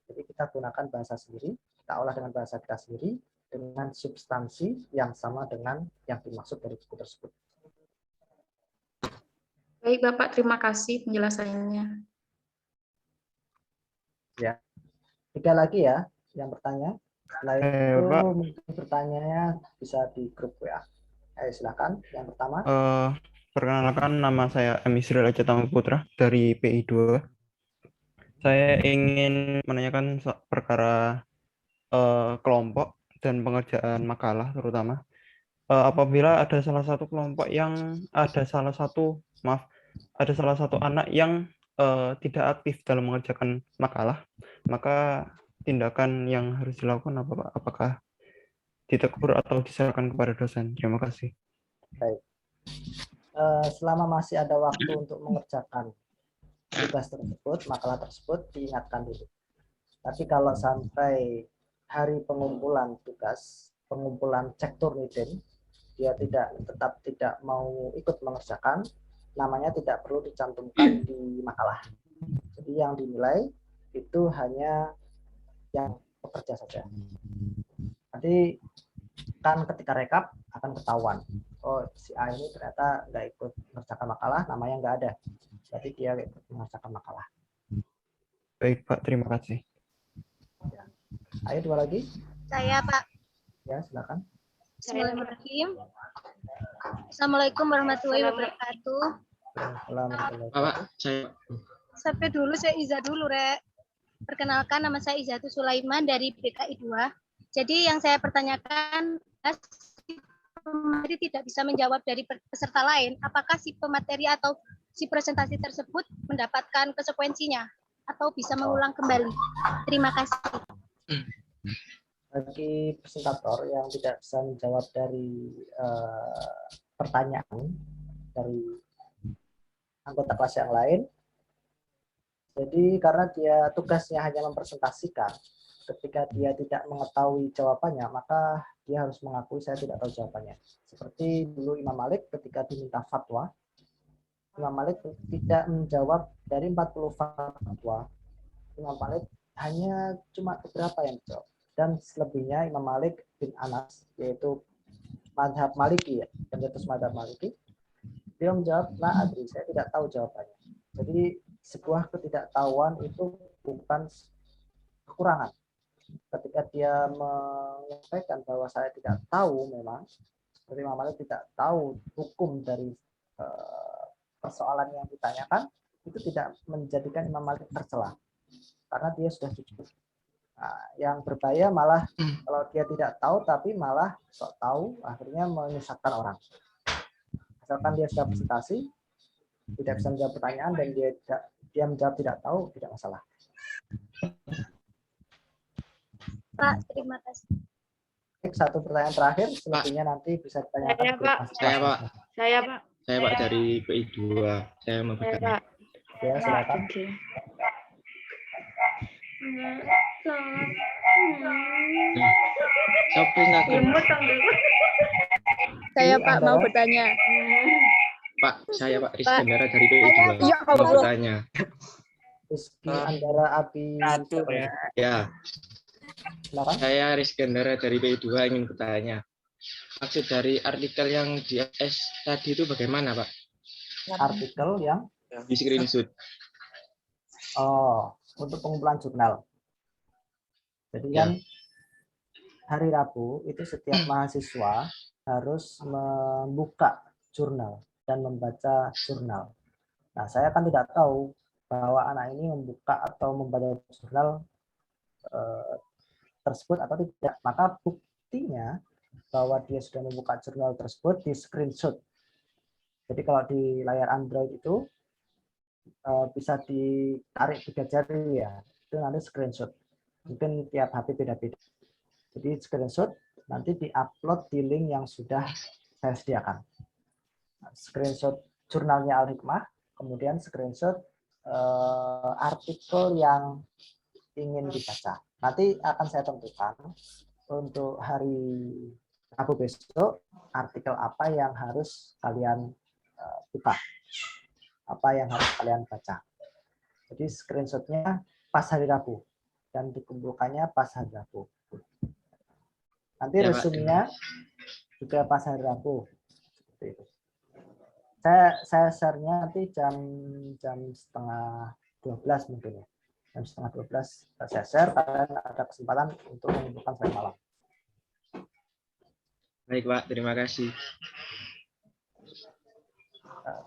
Jadi kita gunakan bahasa sendiri, kita olah dengan bahasa kita sendiri, dengan substansi yang sama dengan yang dimaksud dari buku tersebut. Baik Bapak, terima kasih penjelasannya. Ya, 3 lagi ya yang bertanya. Setelah itu mungkin pertanyaannya bisa di grup WA. Ayo silakan. Yang pertama. Perkenalkan, nama saya M. Israel Acetama Putra dari PI 2. Saya ingin menanyakan perkara kelompok dan pengerjaan makalah terutama. Apabila ada salah satu kelompok yang ada salah satu anak yang tidak aktif dalam mengerjakan makalah, maka tindakan yang harus dilakukan apa Pak? Apakah ditegur atau diserahkan kepada dosen? Terima kasih. Baik. Selama masih ada waktu untuk mengerjakan tugas tersebut, makalah tersebut, diingatkan dulu. Tapi kalau sampai hari pengumpulan tugas, pengumpulan cek Turnitin, dia tetap tidak mau ikut mengerjakan, namanya tidak perlu dicantumkan di makalah. Jadi yang dinilai itu hanya yang bekerja saja. Nanti kan ketika rekap akan ketahuan, oh si A ini ternyata nggak ikut mengerjakan makalah, namanya nggak ada. Jadi dia ikut mengerjakan makalah. Baik Pak, terima kasih. Ya. Ayo 2 lagi. Saya, Pak. Ya, silakan. Assalamualaikum warahmatullahi wabarakatuh. Pak, saya. Sampai dulu, saya Iza dulu, Rek. Perkenalkan, nama saya Izatu Sulaiman dari BKI 2. Jadi yang saya pertanyakan, pemateri tidak bisa menjawab dari peserta lain, apakah si pemateri atau si presentasi tersebut mendapatkan konsekuensinya atau bisa mengulang kembali? Terima kasih. Bagi presentator yang tidak bisa menjawab dari pertanyaan dari anggota kelas yang lain, jadi karena dia tugasnya hanya mempresentasikan, ketika dia tidak mengetahui jawabannya, maka dia harus mengakui saya tidak tahu jawabannya. Seperti dulu Imam Malik ketika diminta fatwa, Imam Malik tidak menjawab dari 40 fatwa. Imam Malik hanya cuma beberapa yang dijawab. Dan selebihnya Imam Malik bin Anas, yaitu madhab Maliki, ya, pencetus madhab Maliki, dia menjawab, la adri, saya tidak tahu jawabannya. Jadi sebuah ketidaktahuan itu bukan kekurangan. Ketika dia menyampaikan bahwa saya tidak tahu, memang seperti Imam Malik tidak tahu hukum dari persoalan yang ditanyakan, itu tidak menjadikan Imam Malik tercela, karena dia sudah jujur. Nah, yang berbahaya malah kalau dia tidak tahu tapi malah sok tahu, akhirnya menyesatkan orang. Asalkan dia sudah presentasi, tidak bisa menjawab pertanyaan dan dia menjawab tidak tahu, tidak masalah. Pak, terima kasih. Satu pertanyaan terakhir, selebihnya nanti bisa ditanyakan Saya, ke Pak. masing-masing. Saya, Pak. Saya, Pak. Saya, Pak, dari PI2. Saya mau Saya, bertanya. Pak. Ya, silakan. Shopping aku. Saya Ini Pak mau Andara. bertanya. Pak, saya Pak Iskandara dari PI2. Iya, Mau Allah. bertanya. Rizky Andara Abi. Ya, Silakan. saya Iskandara dari PI2 ingin bertanya. Maksud dari artikel yang di S tadi itu bagaimana, Pak? Artikel yang Di screenshot. untuk pengumpulan jurnal. Jadi kan hari Rabu itu setiap mahasiswa harus membuka jurnal dan membaca jurnal. Nah, saya kan tidak tahu bahwa anak ini membuka atau membaca jurnal tersebut atau tidak. Maka buktinya bahwa dia sudah membuka jurnal tersebut di screenshot. Jadi kalau di layar Android itu bisa ditarik 3 jari ya, itu nanti screenshot. Mungkin tiap HP beda-beda. Jadi screenshot nanti diupload di link yang sudah saya sediakan. Screenshot jurnalnya Al-Hikmah, kemudian screenshot artikel yang ingin dibaca. Nanti akan saya tentukan untuk hari Rabu besok artikel apa yang harus kalian buka, apa yang harus kalian baca. Jadi screenshotnya pas hari Rabu dan dikumpulkannya pas hari Rabu. Nanti Ya, Pak. resumenya juga pas hari Rabu. Seperti itu. Saya share-nya nanti jam 11:30 mungkin ya. Jam 11:30 saya share, kalian ada kesempatan untuk mengumpulkan sampai malam. Baik, Pak. Terima kasih.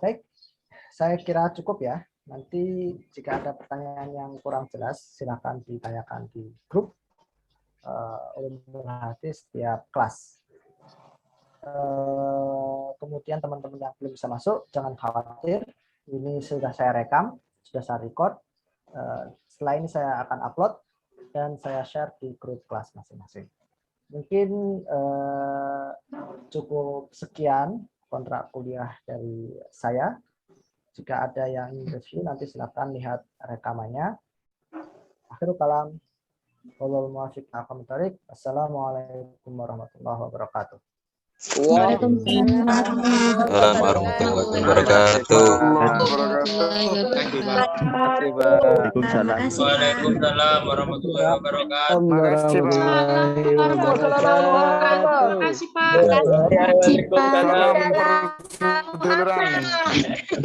Baik, saya kira cukup ya. Nanti jika ada pertanyaan yang kurang jelas, silakan ditanyakan di grup Ulumul Hadis setiap kelas. Kemudian teman-teman yang belum bisa masuk, jangan khawatir. Ini sudah saya rekam, sudah saya record. Setelah ini saya akan upload dan saya share di grup kelas masing-masing. Mungkin cukup sekian kontrak kuliah dari saya. Jika ada yang ingin review, nanti silakan lihat rekamannya. Akhirul kalam. Wallahul muwaffiq ila aqwamit thoriq. Assalamualaikum warahmatullahi wabarakatuh. Waalaikumsalam warahmatullahi wabarakatuh. Waalaikumsalam. Waalaikumsalam warahmatullahi wabarakatuh. Terima kasih Pak. Waalaikumsalam.